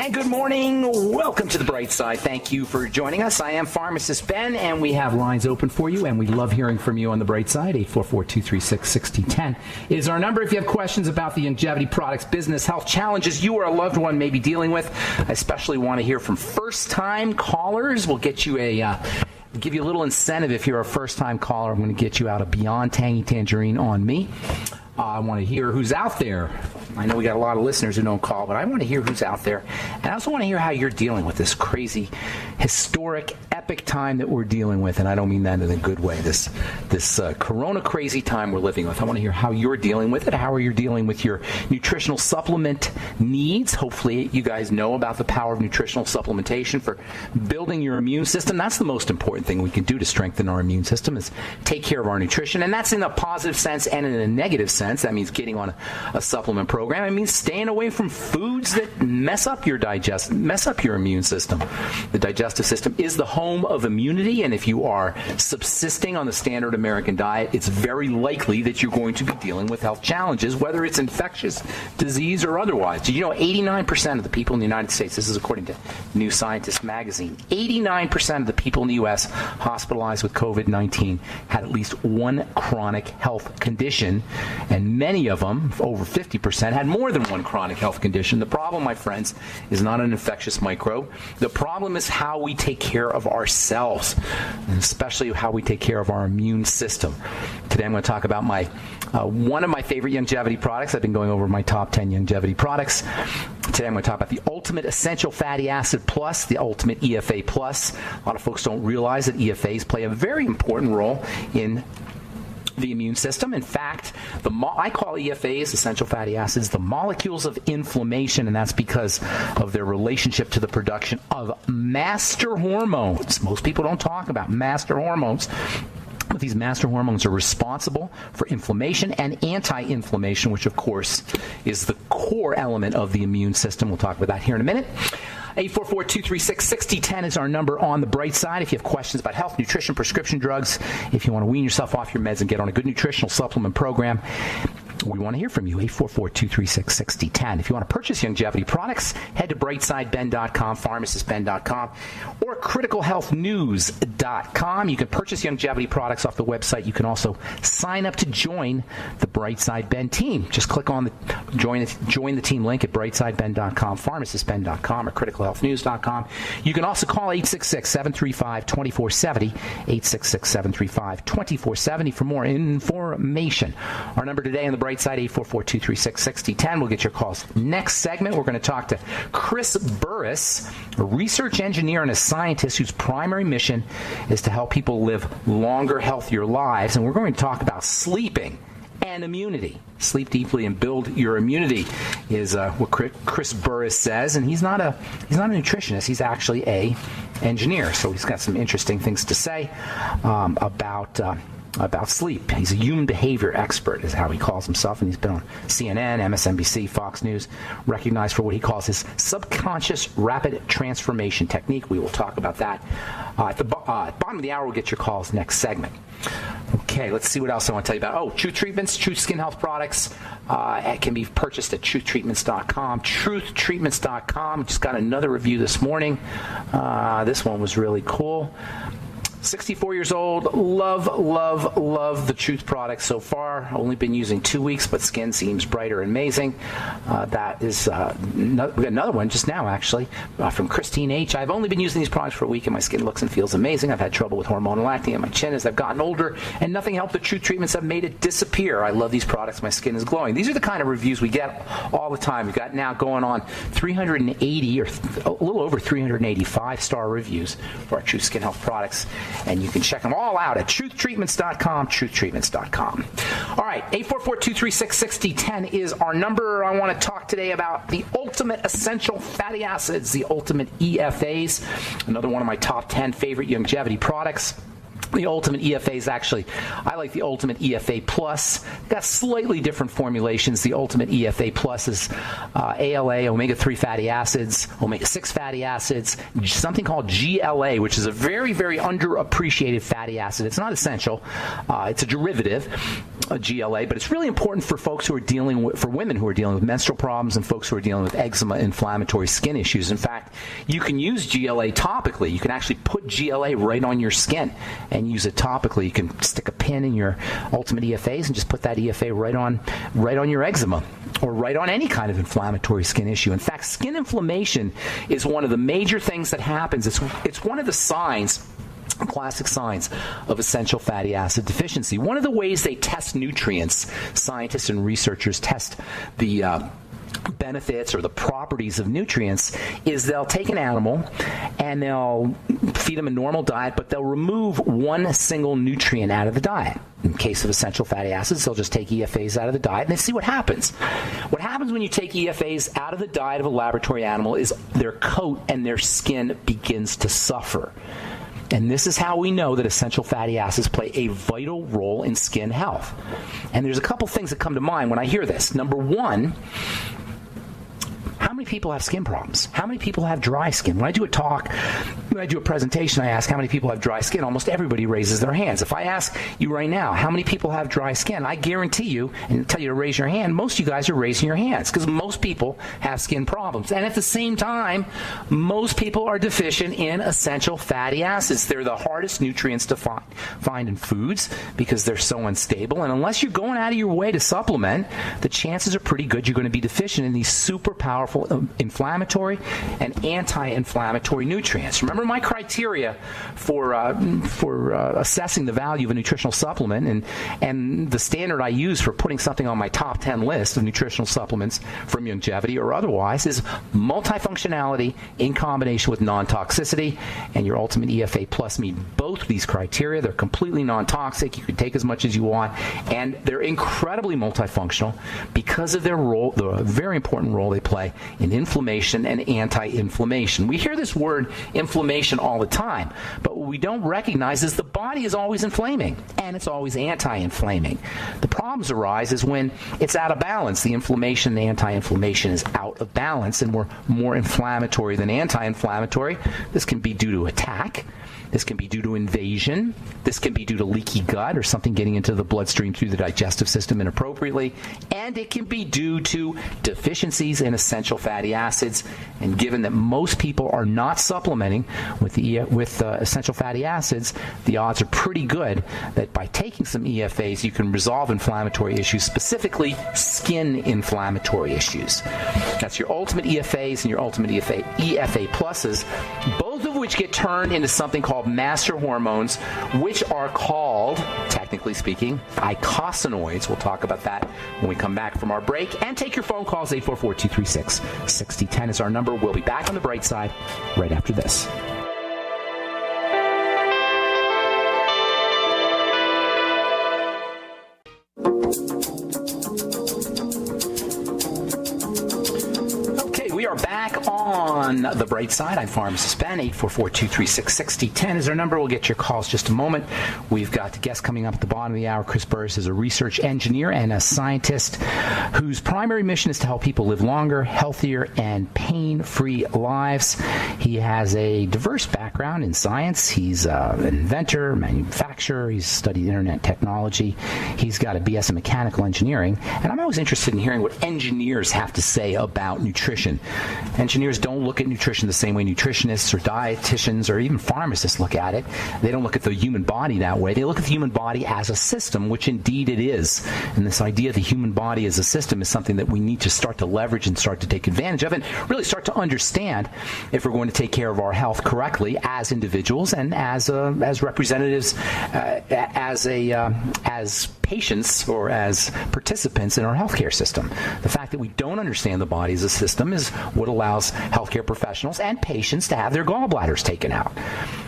And good morning. Welcome to the Bright Side. Thank you for joining us. I am Pharmacist Ben, and we have lines open for you, and we love hearing from you on the Bright Side. 844-236-6010 is our number. If you have questions about the longevity products, business, health challenges you or a loved one may be dealing with, I especially want to hear from first-time callers. We'll get you give you a little incentive if you're a first-time caller. I'm going to get you out a Beyond Tangy Tangerine on me. I want to hear who's out there. I know we got a lot of listeners who don't call, but I want to hear who's out there. And I also want to hear how you're dealing with this crazy, historic, epic time that we're dealing with. And I don't mean that in a good way. This corona crazy time we're living with. I want to hear how you're dealing with it. How are you dealing with your nutritional supplement needs? Hopefully you guys know about the power of nutritional supplementation for building your immune system. That's the most important thing we can do to strengthen our immune system is take care of our nutrition. And that's in a positive sense and in a negative sense. That means getting on a supplement program. It means staying away from foods that mess up your immune system. The digestive system is the home of immunity, and if you are subsisting on the standard American diet, it's very likely that you're going to be dealing with health challenges, whether it's infectious disease or otherwise. Did you know 89% of the people in the United States, this is according to New Scientist magazine, 89% of the people in the U.S. hospitalized with COVID-19 had at least one chronic health condition, and many of them, over 50%, had more than one chronic health condition. The problem, my friends, is not an infectious microbe. The problem is how we take care of ourselves, and especially how we take care of our immune system. Today I'm going to talk about one of my favorite longevity products. I've been going over my top 10 longevity products. Today I'm going to talk about the Ultimate Essential Fatty Acid Plus, the Ultimate EFA Plus. A lot of folks don't realize that EFAs play a very important role in the immune system. In fact, I call EFAs, essential fatty acids, the molecules of inflammation, and that's because of their relationship to the production of master hormones. Most people don't talk about master hormones. But these master hormones are responsible for inflammation and anti-inflammation, which, of course, is the core element of the immune system. We'll talk about that here in a minute. 844-236-6010 is our number on the Bright Side. If you have questions about health, nutrition, prescription drugs, if you want to wean yourself off your meds and get on a good nutritional supplement program, we want to hear from you. 844-236-6010. If you want to purchase longevity products, head to brightsideben.com, pharmacistben.com, or criticalhealthnews.com. You can purchase longevity products off the website. You can also sign up to join the Brightside Ben team. Just click on the join the team link at brightsideben.com, pharmacistben.com, or criticalhealthnews.com. You can also call 866-735-2470, 866-735-2470 for more information. Our number today on the Bright Side, 844-236-6010. We'll get your calls. Next segment, we're going to talk to Chris Burris, a research engineer and a scientist whose primary mission is to help people live longer, healthier lives. And we're going to talk about sleeping and immunity. Sleep deeply and build your immunity is what Chris Burris says, and he's not a nutritionist. He's actually a engineer, so he's got some interesting things to say about sleep. He's a human behavior expert, is how he calls himself, and he's been on CNN, MSNBC, Fox News, recognized for what he calls his subconscious rapid transformation technique. We will talk about that. At the bottom of the hour, we'll get your calls next segment. Okay, let's see what else I want to tell you about. Oh, Truth Treatments, Truth Skin Health products can be purchased at truthtreatments.com. Truthtreatments.com. Just got another review this morning. This one was really cool. 64 years old, love the Truth product so far. Only been using 2 weeks, but skin seems brighter and amazing. That is, we got another one just now, actually, from Christine H. I've only been using these products for a week, and my skin looks and feels amazing. I've had trouble with hormonal acne on my chin as I've gotten older, and nothing helped. The Truth treatments have made it disappear. I love these products. My skin is glowing. These are the kind of reviews we get all the time. We've got now going on 380 or a little over 380 5-star reviews for our Truth Skin Health products. And you can check them all out at truthtreatments.com, truthtreatments.com. All right, 844-236-6010 is our number. I want to talk today about the Ultimate Essential Fatty Acids, the Ultimate EFAs, another one of my top 10 favorite longevity products. The Ultimate EFA is actually, I like the Ultimate EFA Plus. Got slightly different formulations. The Ultimate EFA Plus is ALA, omega-3 fatty acids, omega-6 fatty acids, something called GLA, which is a very, very underappreciated fatty acid. It's not essential. It's a derivative, GLA, but it's really important for folks who are dealing with, for women who are dealing with menstrual problems and folks who are dealing with eczema, inflammatory skin issues. In fact, you can use GLA topically. You can actually put GLA right on your skin and use it topically. You can stick a pin in your Ultimate EFAs and just put that EFA right on your eczema or right on any kind of inflammatory skin issue. In fact, skin inflammation is one of the major things that happens. It's one of the signs, classic signs of essential fatty acid deficiency. One of the ways they test nutrients, scientists and researchers test the benefits or the properties of nutrients, is they'll take an animal and they'll feed them a normal diet, but they'll remove one single nutrient out of the diet. In case of essential fatty acids, they'll just take EFAs out of the diet and they see what happens. What happens when you take EFAs out of the diet of a laboratory animal is their coat and their skin begins to suffer. And this is how we know that essential fatty acids play a vital role in skin health. And there's a couple things that come to mind when I hear this. Number one, how many people have skin problems? How many people have dry skin? When I do a presentation, I ask how many people have dry skin. Almost everybody raises their hands. If I ask you right now, how many people have dry skin, I guarantee you, and tell you to raise your hand, most of you guys are raising your hands because most people have skin problems. And at the same time, most people are deficient in essential fatty acids. They're the hardest nutrients to find in foods because they're so unstable. And unless you're going out of your way to supplement, the chances are pretty good you're going to be deficient in these super powerful inflammatory and anti-inflammatory nutrients. Remember my criteria for assessing the value of a nutritional supplement, and the standard I use for putting something on my top 10 list of nutritional supplements from longevity or otherwise is multifunctionality in combination with non-toxicity, and your Ultimate EFA Plus meet both these criteria. They're completely non-toxic. You can take as much as you want, and they're incredibly multifunctional because of their role, the very important role they play in inflammation and anti-inflammation. We hear this word inflammation all the time, but what we don't recognize is the body is always inflaming and it's always anti-inflaming. The problems arise is when it's out of balance. The inflammation and anti-inflammation is out of balance and we're more inflammatory than anti-inflammatory. This can be due to attack. This can be due to invasion. This can be due to leaky gut or something getting into the bloodstream through the digestive system inappropriately. And it can be due to deficiencies in essential fatty acids. And given that most people are not supplementing with essential fatty acids, the odds are pretty good that by taking some EFAs, you can resolve inflammatory issues, specifically skin inflammatory issues. That's your Ultimate EFAs and your Ultimate EFA Pluses, both of which get turned into something called master hormones, which are called, technically speaking, eicosanoids. We'll talk about that when we come back from our break. And take your phone calls. 844-236-6010 is our number. We'll be back on the bright side right after this. We are back on the bright side. I'm Pharmacist Ben. 844-236-6010 is our number. We'll get your calls just a moment. We've got the guest coming up at the bottom of the hour. Chris Burris is a research engineer and a scientist whose primary mission is to help people live longer, healthier, and pain-free lives. He has a diverse background in science. He's an inventor, manufacturer. He's studied internet technology. He's got a BS in mechanical engineering. And I'm always interested in hearing what engineers have to say about nutrition. Engineers don't look at nutrition the same way nutritionists or dietitians or even pharmacists look at it. They don't look at the human body that way. They look at the human body as a system, which indeed it is. And this idea of the human body as a system is something that we need to start to leverage and start to take advantage of and really start to understand if we're going to take care of our health correctly as individuals and as representatives, as patients or as participants in our healthcare system. The fact that we don't understand the body as a system is what allows healthcare professionals and patients to have their gallbladders taken out,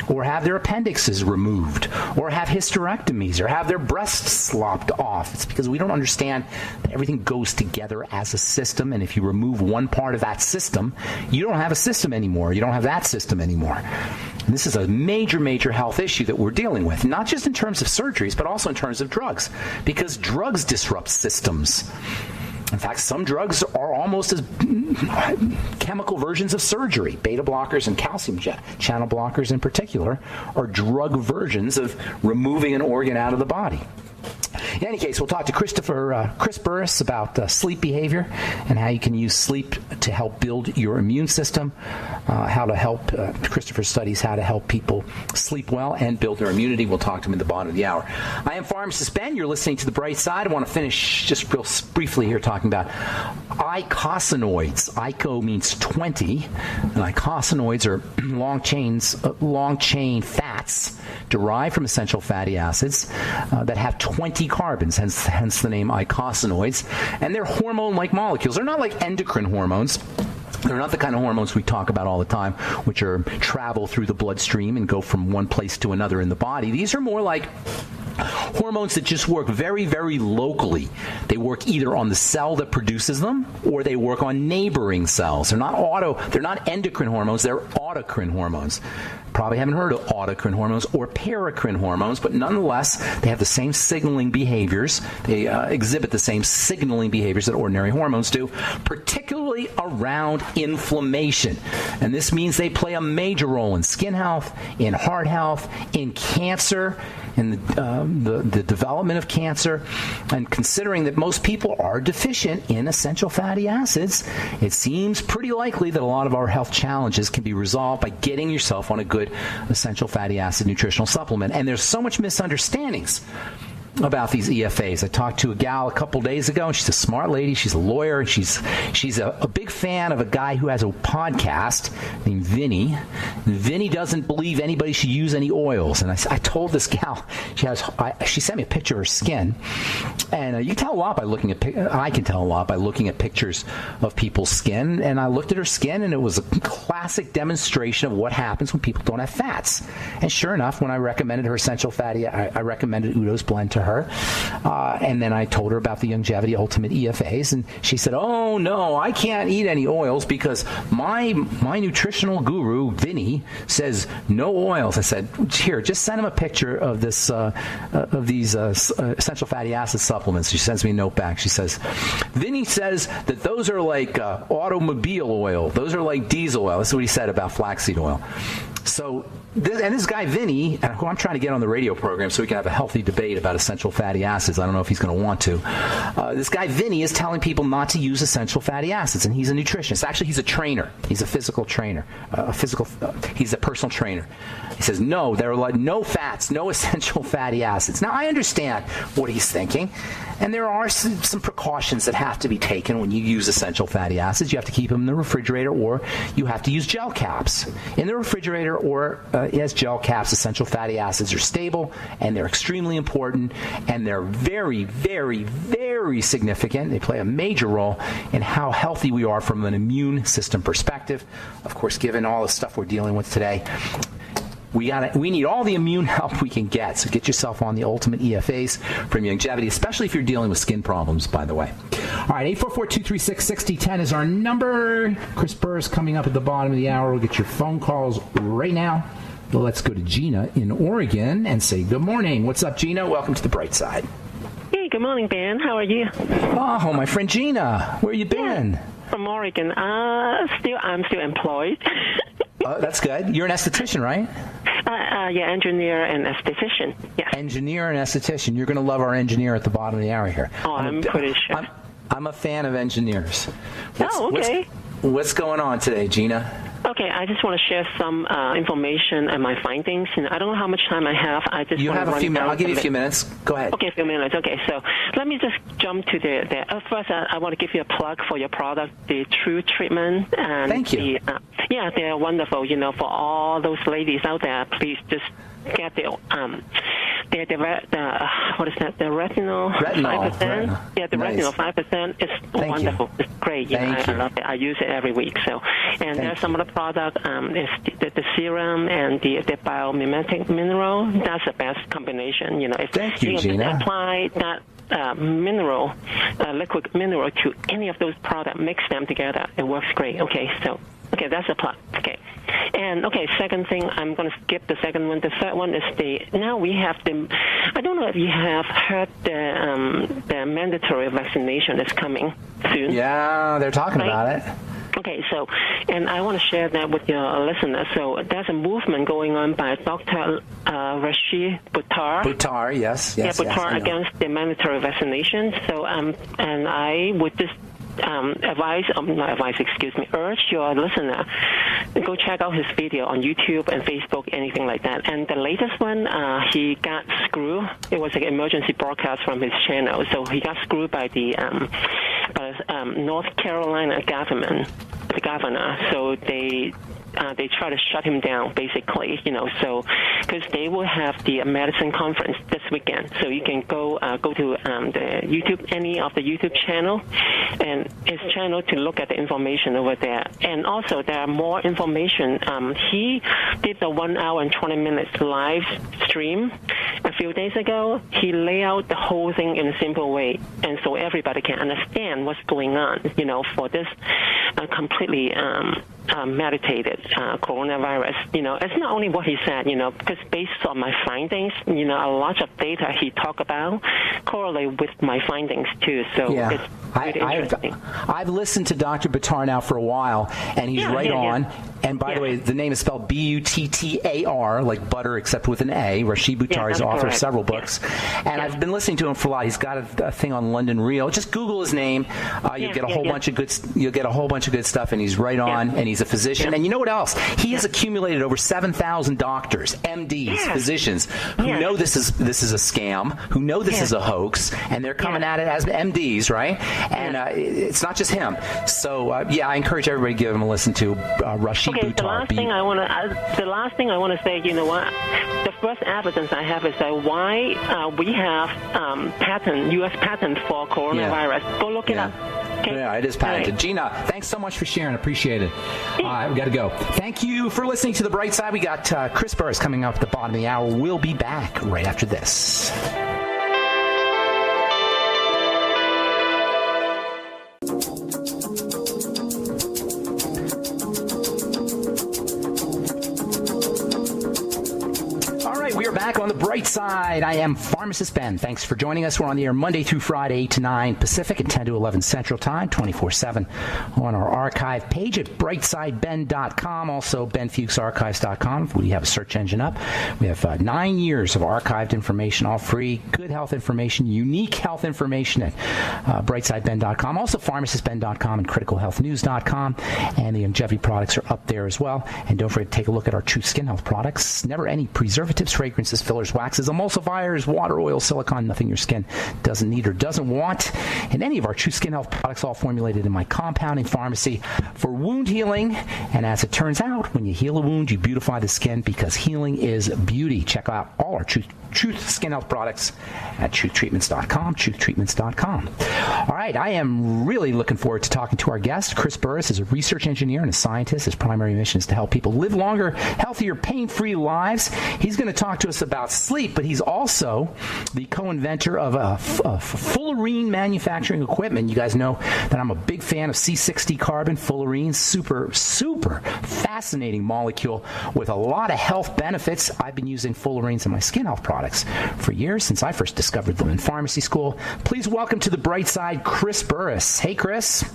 or have their appendixes removed, or have hysterectomies, or have their breasts lopped off. It's because we don't understand that everything goes together as a system, and if you remove one part of that system, you don't have a system anymore. You don't have that system anymore. And this is a major, major health issue that we're dealing with, not just in terms of surgeries, but also in terms of drugs, because drugs disrupt systems. In fact, some drugs are almost as chemical versions of surgery. Beta blockers and calcium channel blockers in particular are drug versions of removing an organ out of the body. In any case, we'll talk to Chris Burris about sleep behavior and how you can use sleep to help build your immune system, Christopher studies how to help people sleep well and build their immunity. We'll talk to him at the bottom of the hour. I am Pharmacist Ben. You're listening to The Bright Side. I want to finish just real briefly here talking about icosanoids. Ico means 20, and icosanoids are long chain fats derived from essential fatty acids that have 20 carbons, hence the name icosanoids. And they're hormone-like molecules. They're not like endocrine hormones. They're not the kind of hormones we talk about all the time, which travel through the bloodstream and go from one place to another in the body. These are more like hormones that just work very, very locally. They work either on the cell that produces them or they work on neighboring cells. They're not endocrine hormones, they're autocrine hormones. Probably haven't heard of autocrine hormones or paracrine hormones, but nonetheless, they have the same signaling behaviors. They exhibit the same signaling behaviors that ordinary hormones do, particularly around inflammation. And this means they play a major role in skin health, in heart health, in cancer, in the development of cancer. And considering that most people are deficient in essential fatty acids, it seems pretty likely that a lot of our health challenges can be resolved by getting yourself on a good essential fatty acid nutritional supplement. And there's so much misunderstandings about these EFAs. I talked to a gal a couple days ago, and she's a smart lady. She's a lawyer, and she's a big fan of a guy who has a podcast named Vinny. Vinny doesn't believe anybody should use any oils. And I told this gal, she sent me a picture of her skin, and you can tell a lot by looking at. I can tell a lot by looking at pictures of people's skin. And I looked at her skin, and it was a classic demonstration of what happens when people don't have fats. And sure enough, when I recommended her essential fatty, I recommended Udo's blend to her, and then I told her about the Longevity Ultimate EFAs, and she said, "Oh no, I can't eat any oils because my nutritional guru Vinny says no oils." I said, "Here, just send him a picture of this of these essential fatty acid supplements." She sends me a note back. She says, "Vinny says that those are like automobile oil. Those are like diesel oil." This is what he said about flaxseed oil. So, this guy Vinny, who I'm trying to get on the radio program so we can have a healthy debate about essential fatty acids. I don't know if he's going to want to. This guy Vinny is telling people not to use essential fatty acids, and he's a nutritionist. Actually, he's a trainer. He's a physical trainer. He's a personal trainer. He says, no, there are like no fats, no essential fatty acids. Now, I understand what he's thinking, and there are some precautions that have to be taken when you use essential fatty acids. You have to keep them in the refrigerator, or you have to use gel caps. In the refrigerator or as gel caps, essential fatty acids are stable, and they're extremely important, and they're very, very, very significant. They play a major role in how healthy we are from an immune system perspective. Of course, given all the stuff we're dealing with today, we need all the immune help we can get. So get yourself on the Ultimate EFAs from Longevity, especially if you're dealing with skin problems, by the way. All right, 844-236-6010 is our number. Chris Burris coming up at the bottom of the hour. We'll get your phone calls right now. Let's go to Gina in Oregon and say good morning. What's up, Gina? Welcome to the Bright Side. Hey, good morning, Ben. How are you? Oh, my friend Gina. Where you been? Yeah, from Oregon. I'm still employed. That's good. You're an esthetician, right? Yeah, engineer and esthetician. Yeah. Engineer and esthetician. You're going to love our engineer at the bottom of the hour here. Oh, I'm pretty sure. I'm a fan of engineers. Okay. What's going on today, Gina? Okay, I just want to share some information and my findings. I don't know how much time I have. You have a few minutes. I'll give you a few minutes. Go ahead. Okay, a few minutes. Okay, so let me just jump to the first, I want to give you a plug for your product, the True Treatment. And thank you. Yeah, they're wonderful. For all those ladies out there, please just get the what is that? The retinol 5%. Yeah, the nice. Retinol 5% is wonderful. It's great. I love it. I use it every week. So, and there's some other product. Is the serum and the biomimetic mineral. That's the best combination. If you Gina. Apply that liquid mineral to any of those products, mix them together. It works great. Okay, so. Okay, that's a plug. Okay. And, second thing, I'm going to skip the second one. The third one is now we have I don't know if you have heard the mandatory vaccination is coming soon. Yeah, they're talking about it. Okay, and I want to share that with your listeners. So there's a movement going on by Dr. Rashid Buttar. Buttar, yes. Buttar against the mandatory vaccination. So, and I would just urge your listener to go check out his video on YouTube and Facebook, anything like that. And the latest one, he got screwed. It was an emergency broadcast from his channel. So he got screwed by the North Carolina the governor. So they try to shut him down, basically, so because they will have the medicine conference this weekend. So you can go to the YouTube, any of the YouTube channel, and his channel to look at the information over there. And also there are more information. He did the 1 hour and 20 minutes live stream a few days ago. He laid out the whole thing in a simple way, and so everybody can understand what's going on, for this completely meditated coronavirus. It's not only what he said, because based on my findings, a lot of data he talked about correlate with my findings too. So it's really interesting. I've listened to Dr. Buttar now for a while, and he's on. Yeah. And by the way, the name is spelled Buttar, like butter except with an A. Rashid Buttar is author of several books. And I've been listening to him for a lot. He's got a thing on London Real. Just Google his name. You'll get a whole bunch of good stuff, and he's right on, and he's a physician. And you know what else? He has accumulated over 7,000 doctors, MDs, physicians, who know this is a scam, who know this is a hoax, and they're coming at it as MDs, right? And it's not just him. So, I encourage everybody to give him a listen to Rashid Buttar. The last thing I want to say, the first evidence I have is that why we have U.S. patent for coronavirus. Go look it up. Okay. Yeah, it is patented. Right. Gina, thanks so much for sharing. Appreciate it. All right, we got to go. Thank you for listening to The Bright Side. We got Chris Burris coming up at the bottom of the hour. We'll be back right after this. Back on The Bright Side. I am Pharmacist Ben. Thanks for joining us. We're on the air Monday through Friday, 8 to 9 Pacific and 10 to 11 Central Time, 24/7 on our archive page at brightsideben.com. Also, benfuchsarchives.com. We have a search engine up. We have 9 years of archived information, all free, good health information, unique health information at brightsideben.com. Also, pharmacistben.com and criticalhealthnews.com. And the longevity products are up there as well. And don't forget to take a look at our True Skin Health products. Never any preservatives, fragrances, fillers, waxes, emulsifiers, water, oil, silicone, nothing your skin doesn't need or doesn't want. And any of our True Skin Health products all formulated in my compounding pharmacy for wound healing. And as it turns out, when you heal a wound, you beautify the skin because healing is beauty. Check out all our Truth Skin Health products at truthtreatments.com, truthtreatments.com. All right, I am really looking forward to talking to our guest. Chris Burris is a research engineer and a scientist. His primary mission is to help people live longer, healthier, pain-free lives. He's going to talk to us about sleep, but he's also the co-inventor of fullerene manufacturing equipment. You guys know that I'm a big fan of C60 carbon, fullerene, super fascinating molecule with a lot of health benefits. I've been using fullerenes in my skin health products for years, since I first discovered them in pharmacy school. Please welcome to The Bright Side, Chris Burris. Hey, Chris.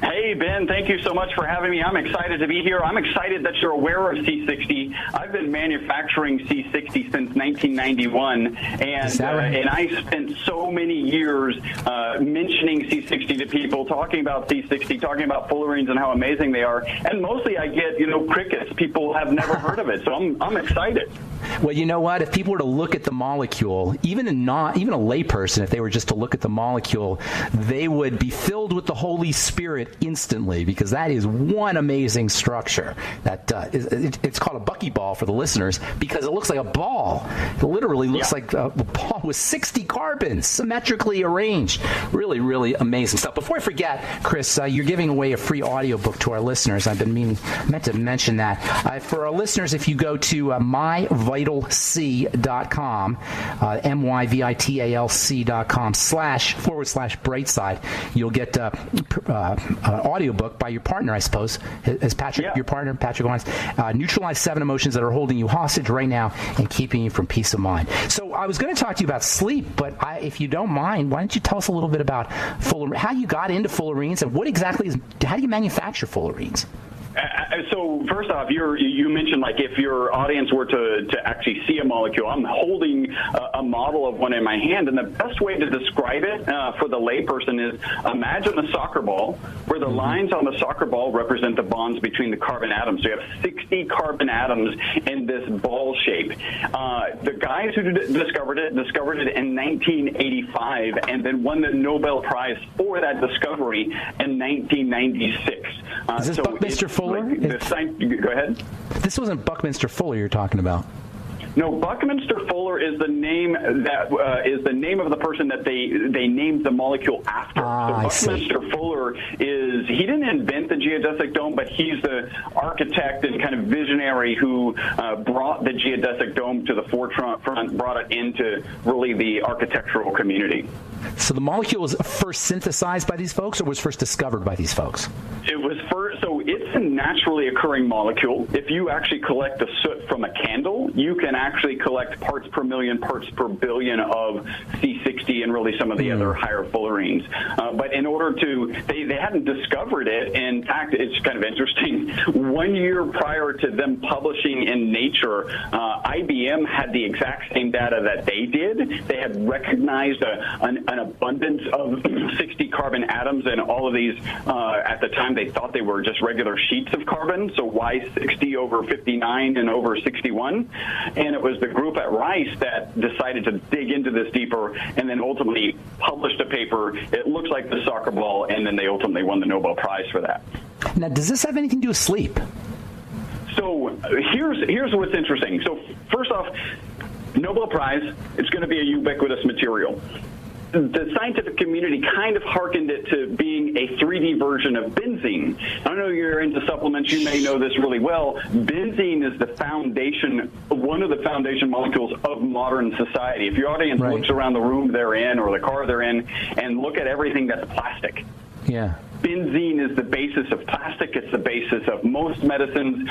Hey, Ben, thank you so much for having me. I'm excited to be here. I'm excited that you're aware of C60. I've been manufacturing C60 since 1991, and I spent so many years mentioning C60 to people, talking about C60, talking about fullerenes and how amazing they are. And mostly I get, crickets. People have never heard of it, so I'm excited. Well, you know what? If people were to look at the molecule, even a layperson, if they were just to look at the molecule, they would be filled with the Holy Spirit instantly, because that is one amazing structure. It's called a buckyball for the listeners because it looks like a ball. It literally looks like a ball with 60 carbons symmetrically arranged. Really, really amazing stuff. Before I forget, Chris, you're giving away a free audiobook to our listeners. I've been meant to mention that. For our listeners, if you go to myvitalc.com, myvitalc.com / facebook.com/brightside. You'll get an audiobook by your partner, I suppose. Is Patrick your partner, Patrick Lawrence? Neutralize 7 emotions that are holding you hostage right now and keeping you from peace of mind. So I was going to talk to you about sleep, but if you don't mind, why don't you tell us a little bit about how you got into fullerenes and how do you manufacture fullerenes? So first off, you mentioned like if your audience were to actually see a molecule, I'm holding a model of one in my hand, and the best way to describe it for the layperson is imagine a soccer ball where the lines on the soccer ball represent the bonds between the carbon atoms. So you have 60 carbon atoms in this ball shape. The guys who discovered it in 1985 and then won the Nobel Prize for that discovery in 1996. Is this Buckminster Fuller? Go ahead. This wasn't Buckminster Fuller you're talking about. No, Buckminster Fuller is the name is the name of the person that they named the molecule after. So Buckminster Fuller he didn't invent the geodesic dome, but he's the architect and kind of visionary who brought the geodesic dome to the forefront, brought it into really the architectural community. So the molecule was first synthesized by these folks, or was first discovered by these folks? It was first. So it's a naturally occurring molecule. If you actually collect the soot from a candle, you can actually collect parts per million, parts per billion of C60 and really some of the other higher fullerenes. But in order they hadn't discovered it. In fact, it's kind of interesting. 1 year prior to them publishing in Nature, IBM had the exact same data that they did. They had recognized an abundance of 60 carbon atoms, and all of these, at the time, they thought they were just regular sheets of carbon. So why 60 over 59 and over 61? And it was the group at Rice that decided to dig into this deeper and then ultimately published a paper. It looks like the soccer ball, and then they ultimately won the Nobel Prize for that. Now, does this have anything to do with sleep? So here's what's interesting. So first off, Nobel Prize, it's going to be a ubiquitous material. The scientific community kind of hearkened it to being a 3D version of benzene. I know you're into supplements. You may know this really well. Benzene is the foundation, one of the foundation molecules of modern society. If your audience looks around the room they're in or the car they're in and look at everything that's plastic. Yeah. Benzene is the basis of plastic. It's the basis of most medicines.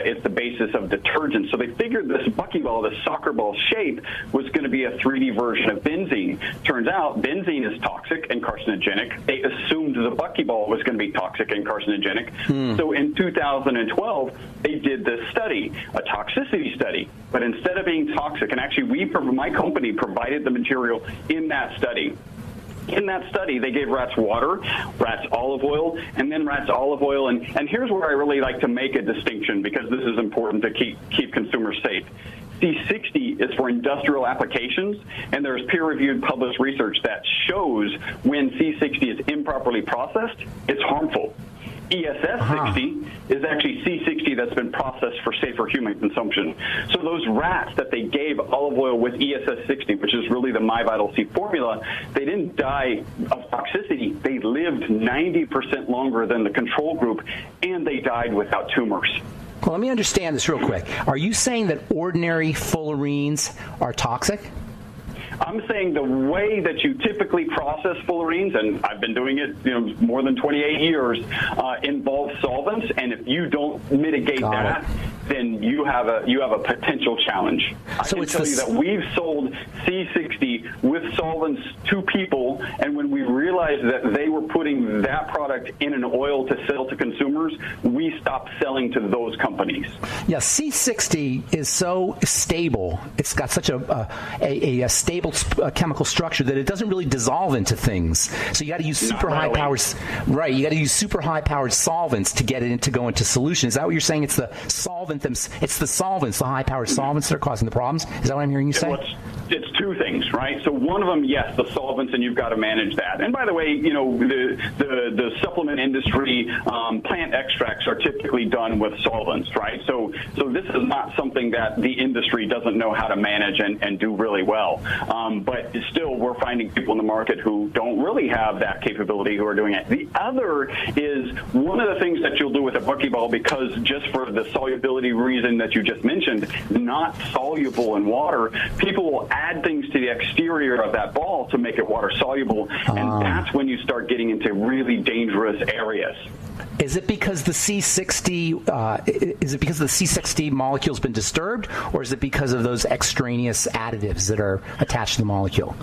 It's the basis of detergents. So they figured this buckyball, this soccer ball shape, was going to be a 3D version of benzene. Turns out benzene is toxic and carcinogenic. They assumed the buckyball was going to be toxic and carcinogenic. So in 2012, they did this study, a toxicity study. But instead of being toxic, and actually my company provided the material in that study. In that study, they gave rats water, rats olive oil, and then rats olive oil. And here's where I really like to make a distinction, because this is important to keep consumers safe. C60 is for industrial applications, and there's peer-reviewed published research that shows when C60 is improperly processed, it's harmful. ESS60 is actually C60 that's been processed for safer human consumption. So those rats that they gave olive oil with ESS60, which is really the MyVitalC formula, they didn't die of toxicity. They lived 90% longer than the control group, and they died without tumors. Well, let me understand this real quick. Are you saying that ordinary fullerenes are toxic? I'm saying the way that you typically process fullerenes, and I've been doing it, more than 28 years, involves solvents, and if you don't mitigate that, then you have a potential challenge. So I can tell you that we've sold C60 with solvents to people, and when we realized that they were putting that product in an oil to sell to consumers, we stopped selling to those companies. Yeah, C60 is so stable. It's got such a stable chemical structure that it doesn't really dissolve into things. So you got to use super high powered, right? You got to use super high powered solvents to get it to go into solution. Is that what you're saying? It's the solvent, it's the solvents, the high powered solvents that are causing the problems. Is that what I'm hearing you say? It's two things, right? So one of them, yes, the solvents, and you've got to manage that. And by the way, the supplement industry, plant extracts are typically done with solvents, right? So this is not something that the industry doesn't know how to manage and do really well. But still, we're finding people in the market who don't really have that capability who are doing it. The other is one of the things that you'll do with a buckyball, because just for the solubility reason that you just mentioned, not soluble in water, people will add things to the exterior of that ball to make it water soluble, and that's when you start getting into really dangerous areas. Is it because the C60 molecule's been disturbed, or is it because of those extraneous additives that are attached to the molecule?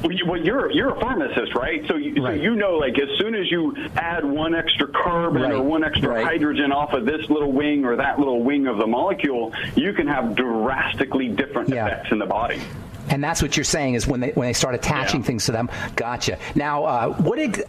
Well, you're a pharmacist, right? So you know, like, as soon as you add one extra carbon or one extra hydrogen off of this little wing or that little wing of the molecule, you can have drastically different effects in the body. And that's what you're saying is when they start attaching things to them. Gotcha. Now,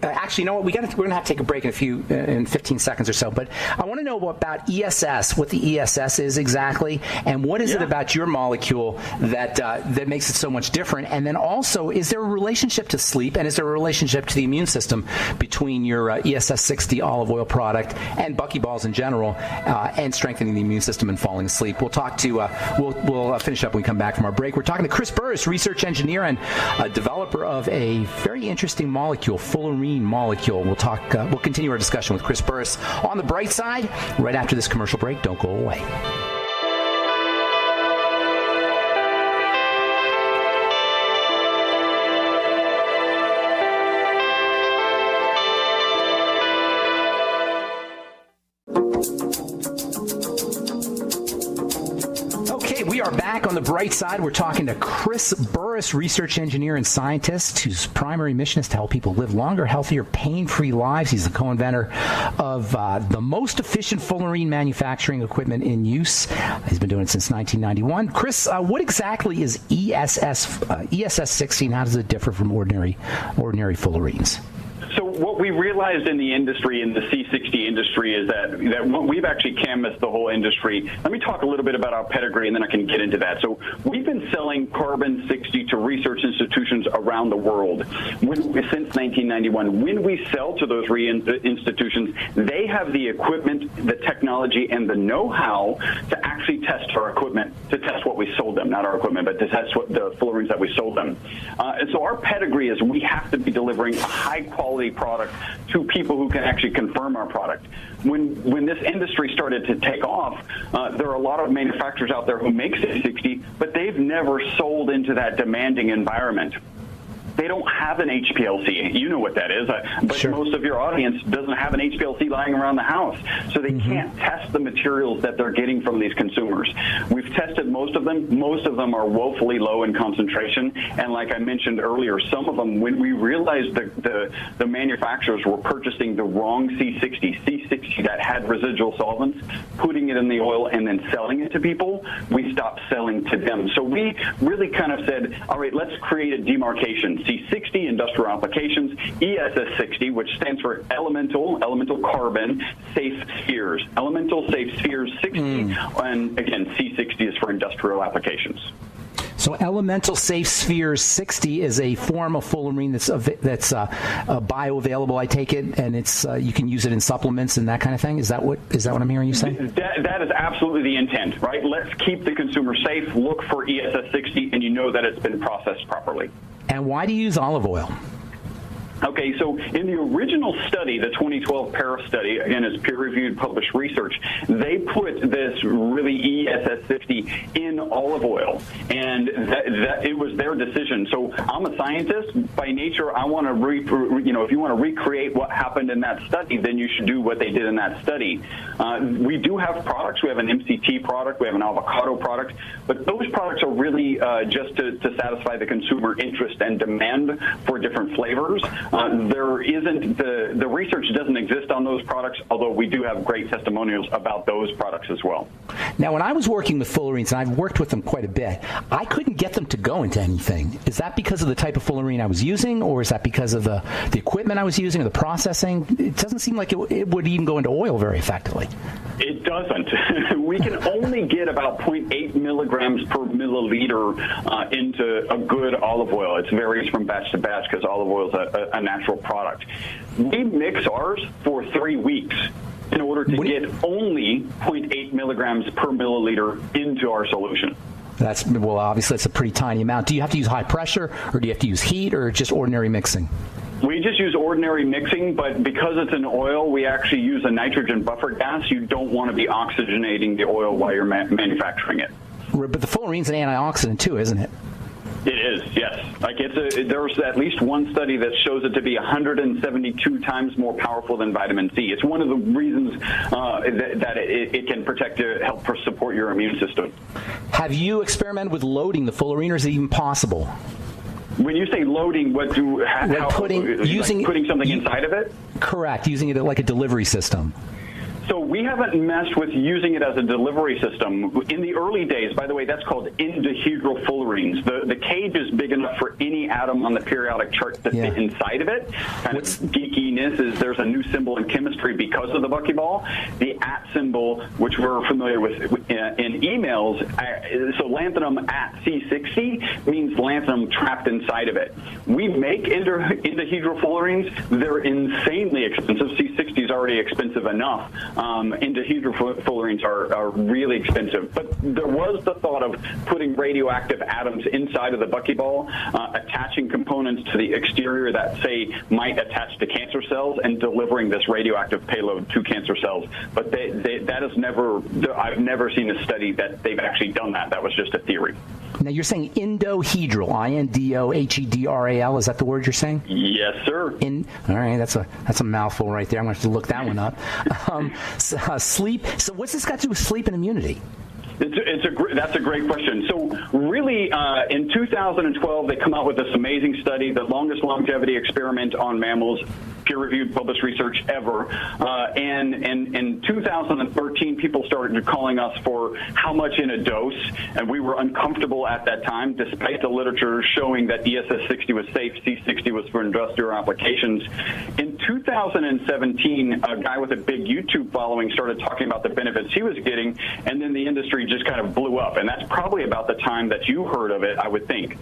actually, you know what? We're going to have to take a break in 15 seconds or so. But I want to know about ESS, what the ESS is exactly, and what is it about your molecule that makes it so much different? And then also, is there a relationship to sleep, and is there a relationship to the immune system between your ESS60 olive oil product and buckyballs in general, and strengthening the immune system and falling asleep? We'll talk to. We'll finish up when we come back from our break. We're talking to Chris Burris, research engineer and developer of a very interesting molecule, fullerene molecule. We'll continue our discussion with Chris Burris on the bright side right after this commercial break. Don't go away. We are back on the bright side. We're talking to Chris Burris, research engineer and scientist, whose primary mission is to help people live longer, healthier, pain-free lives. He's the co-inventor of the most efficient fullerene manufacturing equipment in use. He's been doing it since 1991. Chris, what exactly is ESS60, and how does it differ from ordinary fullerenes? So what we realized in the industry, in the C60 industry, is that we've actually canvassed the whole industry. Let me talk a little bit about our pedigree, and then I can get into that. So we've been selling carbon 60 to research institutions around the world since 1991. When we sell to those institutions, they have the equipment, the technology, and the know-how to actually test our equipment, to test what we sold them, not our equipment, but to test what the fullerenes that we sold them. And so our pedigree is we have to be delivering a high-quality product to people who can actually confirm our product. When this industry started to take off, there are a lot of manufacturers out there who make C60, but they've never sold into that demanding environment. They don't have an HPLC. You know what that is, but most of your audience doesn't have an HPLC lying around the house, so they can't test the materials that they're getting from these consumers. We've tested most of them. Most of them are woefully low in concentration, and like I mentioned earlier, some of them, when we realized the manufacturers were purchasing the wrong C60 that had residual solvents, putting it in the oil and then selling it to people, we stopped selling to them. So we really kind of said, all right, let's create a demarcation. C60, industrial applications, ESS60, which stands for elemental carbon, safe spheres. Elemental safe spheres 60, and again, C60 is for industrial applications. So elemental safe spheres 60 is a form of fullerene that's bioavailable, I take it, and it's you can use it in supplements and that kind of thing. Is that what I'm hearing you say? That is absolutely the intent, right? Let's keep the consumer safe. Look for ESS60, and you know that it's been processed properly. And why do you use olive oil? Okay, so in the original study, the 2012 Paris study, again, is peer-reviewed, published research, they put this really ESS60 in olive oil, and that it was their decision. So I'm a scientist. By nature, I want to, if you want to recreate what happened in that study, then you should do what they did in that study. We do have products. We have an MCT product. We have an avocado product. But those products are really just to satisfy the consumer interest and demand for different flavors. There isn't the research doesn't exist on those products, although we do have great testimonials about those products as well. Now, when I was working with fullerenes, and I've worked with them quite a bit, I couldn't get them to go into anything. Is that because of the type of fullerene I was using, or is that because of the equipment I was using, or the processing? It doesn't seem like it would even go into oil very effectively. It doesn't. We can only get about 0.8 milligrams per milliliter into a good olive oil. It varies from batch to batch because olive oil is a natural product. We mix ours for 3 weeks in order to get only 0.8 milligrams per milliliter into our solution. Obviously that's a pretty tiny amount. Do you have to use high pressure, or do you have to use heat, or just ordinary mixing? We just use ordinary mixing, but because it's an oil, we actually use a nitrogen buffer gas. You don't want to be oxygenating the oil while you're manufacturing it. But the fullerene's an antioxidant too, isn't it? It is, yes. Like there's at least one study that shows it to be 172 times more powerful than vitamin C. It's one of the reasons that it can help support your immune system. Have you experimented with loading the Fullerene, or is it even possible? When you say loading, putting something inside of it? Correct, using it like a delivery system. So we haven't messed with using it as a delivery system. In the early days, by the way, that's called indahedral fullerenes. The cage is big enough for any atom on the periodic chart to fit inside of it. Kind of geekiness is there's a new symbol in chemistry because of the buckyball. The @ symbol, which we're familiar with in emails, so lanthanum at C60 means lanthanum trapped inside of it. We make indahedral fullerenes. They're insanely expensive. C60 is already expensive enough. Indahedral fullerenes are really expensive. But there was the thought of putting radioactive atoms inside of the buckyball, attaching components to the exterior that, say, might attach to cancer cells and delivering this radioactive payload to cancer cells. But I've never seen a study that they've actually done that. That was just a theory. Now, you're saying indohedral, INDOHEDRAL. Is that the word you're saying? Yes, sir. All right, that's a mouthful right there. I'm going to have to look that one up. Sleep. So what's this got to do with sleep and immunity? That's a great question. So really, in 2012, they come out with this amazing study, the longest longevity experiment on mammals, peer-reviewed published research ever. And in 2013, people started calling us for how much in a dose, and we were uncomfortable at that time, despite the literature showing that ESS60 was safe, C60 was for industrial applications. In 2017, a guy with a big YouTube following started talking about the benefits he was getting, and then the industry just kind of blew up, and that's probably about the time that you heard of it, I would think.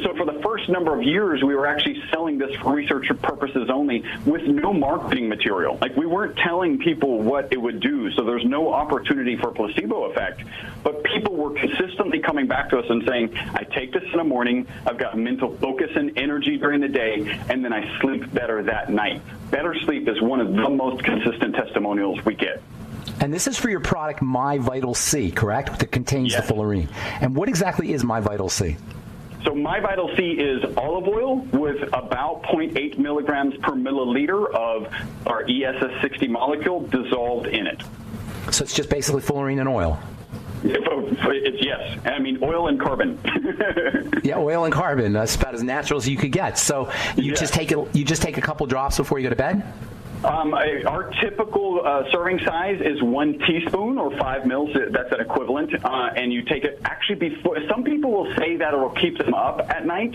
So for the first number of years, we were actually selling this for research purposes only with no marketing material. Like, we weren't telling people what it would do, so there's no opportunity for placebo effect. But people were consistently coming back to us and saying, I take this in the morning, I've got mental focus and energy during the day, and then I sleep better that night. Better sleep is one of the most consistent testimonials we get. And this is for your product, My Vital C, correct? That contains the fullerene. And what exactly is My Vital C? So My Vital C is olive oil with about 0.8 milligrams per milliliter of our ESS60 molecule dissolved in it. So it's just basically fullerene and oil? Yes. I mean, oil and carbon. Yeah, oil and carbon. That's about as natural as you could get. So you just take a couple drops before you go to bed? Our typical serving size is 1 teaspoon or 5 mils. That's an equivalent. And you take it actually before. Some people will say that it will keep them up at night.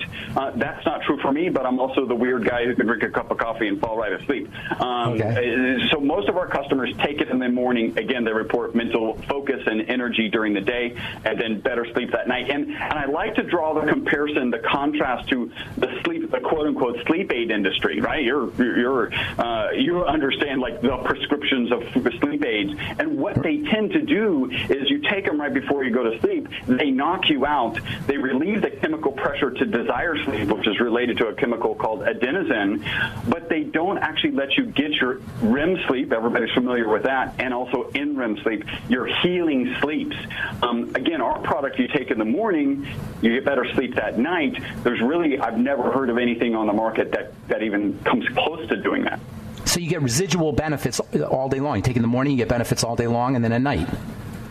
That's not true for me, but I'm also the weird guy who can drink a cup of coffee and fall right asleep. So most of our customers take it in the morning. Again, they report mental focus and energy during the day, and then better sleep that night. And I like to draw the comparison, the contrast to the quote unquote sleep aid industry, right? You understand, like, the prescriptions of sleep aids, and what they tend to do is you take them right before you go to sleep. They knock you out. They relieve the chemical pressure to desire sleep, which is related to a chemical called adenosine, but they don't actually let you get your REM sleep. Everybody's familiar with that, and also in REM sleep, your healing sleeps. Again, our product you take in the morning, you get better sleep that night. I've never heard of anything on the market that even comes close to doing that. So you get residual benefits all day long. You take it in the morning, you get benefits all day long, and then at night.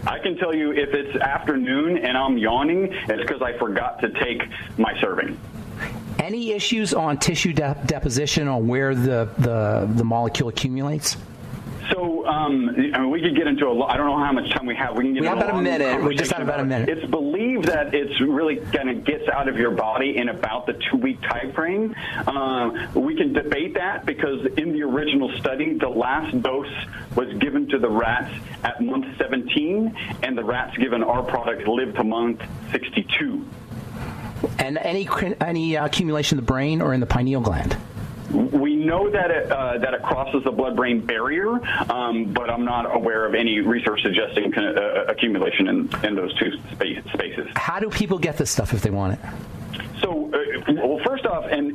I can tell you if it's afternoon and I'm yawning, it's because I forgot to take my serving. Any issues on tissue deposition or where the molecule accumulates? So, we could get into I don't know how much time we have. We have about a minute. We just had about a minute. It's believed that it's really kind of gets out of your body in about the 2-week time frame. We can debate that because in the original study, the last dose was given to the rats at month 17, and the rats given our product lived to month 62. And any accumulation in the brain or in the pineal gland? We know that it crosses the blood-brain barrier, but I'm not aware of any research suggesting accumulation in those two spaces. How do people get this stuff if they want it? So Well, first off, and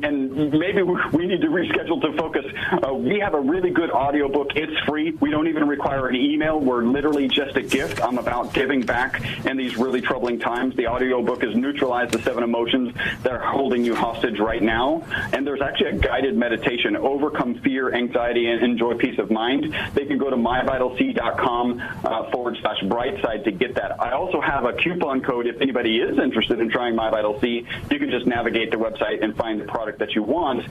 maybe we need to reschedule to focus. We have a really good audiobook. It's free. We don't even require an email. We're literally just a gift. I'm about giving back in these really troubling times. The audiobook is Neutralize the 7 Emotions that are holding you hostage right now. And there's actually a guided meditation, Overcome Fear, Anxiety, and Enjoy Peace of Mind. They can go to myvitalc.com/brightside to get that. I also have a coupon code if anybody is interested in trying My Vital C. You can just navigate the website and find the product that you want.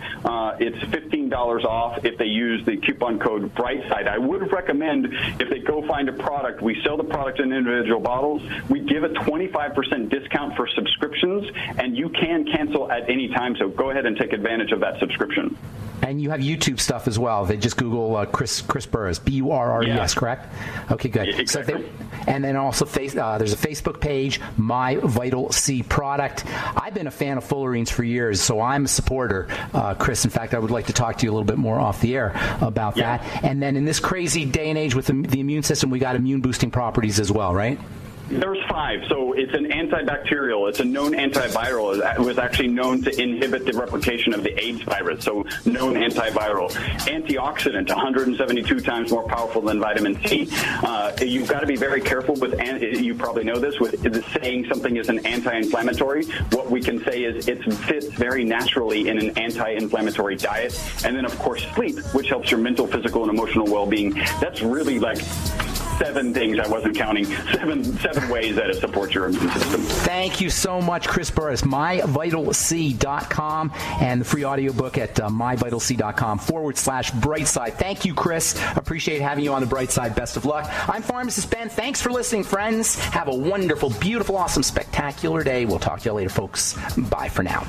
It's $15 off if they use the coupon code Brightside. I would recommend if they go find a product, we sell the product in individual bottles. We give a 25% discount for subscriptions, and you can cancel at any time, so go ahead and take advantage of that subscription. And you have YouTube stuff as well. They just Google Chris Burris, Burres, correct? Okay, good. Yeah, exactly. And then also there's a Facebook page, My Vital C Product. I've been a fan of fullerenes for years, so I'm a supporter, Chris. In fact, I would like to talk to you a little bit more off the air about that. And then in this crazy day and age with the immune system, we got immune-boosting properties as well, right? There's 5. So it's an antibacterial. It's a known antiviral. It was actually known to inhibit the replication of the AIDS virus. So known antiviral. Antioxidant, 172 times more powerful than vitamin C. You've got to be very careful with, you probably know this, with saying something is an anti-inflammatory. What we can say is it fits very naturally in an anti-inflammatory diet. And then, of course, sleep, which helps your mental, physical, and emotional well-being. That's really like 7 things I wasn't counting. Seven ways that it supports your immune system. Thank you so much, Chris Burris. MyVitalC.com and the free audiobook at myvitalc.com/brightside. Thank you, Chris. Appreciate having you on the bright side. Best of luck. I'm Pharmacist Ben. Thanks for listening, friends. Have a wonderful, beautiful, awesome, spectacular day. We'll talk to you later, folks. Bye for now.